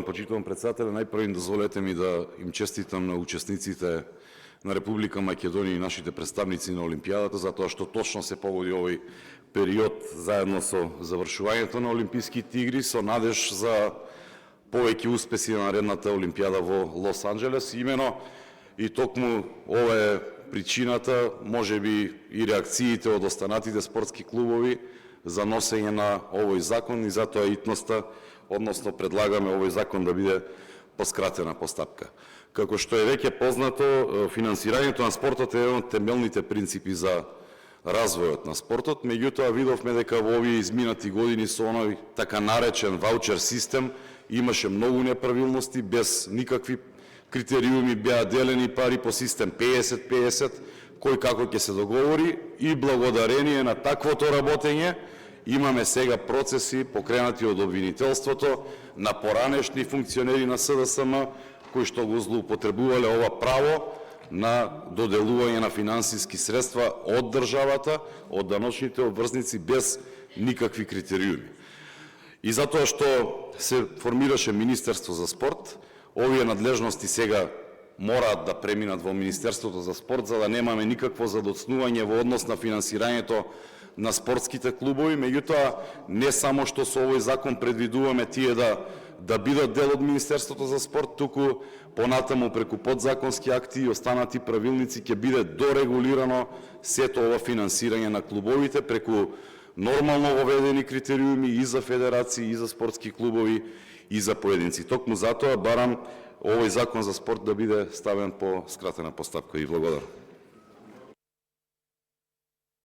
почитуван председател. Најпрво им дозволете ми да им честитам на учесниците на Република Македонија и нашите представници на Олимпијадата, затоа што точно се погоди овој период заедно со завршувањето на Олимписките игри, со надеж за повеќе успеси на наредната Олимпијада во Лос Анџелес. Имено и токму ова е причината, можеби и реакциите од останатите спортски клубови за носење на овој закон и затоа итноста, односно предлагаме овој закон да биде по скратена постапка. Како што е веќе познато, финансирањето на спортот е еден од темелните принципи за развојот на спортот, меѓутоа видовме дека во овие изминати години со оној така наречен ваучер систем имаше многу неправилности, без никакви критериуми беа делени пари по систем 50-50, кој како ќе се договори, и благодарение на таквото работење имаме сега процеси покренати од обвинителството на поранешни функционери на СДСМ кои што го злоупотребувале ова право на доделување на финансиски средства од државата, од даночните обврзници без никакви критериуми. И затоа што се формираше Министерство за спорт, овие надлежности сега мораат да преминат во Министерството за спорт, за да немаме никакво задоцнување во однос на финансирањето на спортските клубови, меѓутоа не само што со овој закон предвидуваме тие да бидат дел од Министерството за спорт, туку понатаму преку подзаконски акти и останати правилници ќе биде дорегулирано сето ова финансирање на клубовите преку нормално воведени критериуми и за федерации, и за спортски клубови, и за поединци. Токму затоа барам овој закон за спорт да биде ставен по скратена постапка. И благодарам.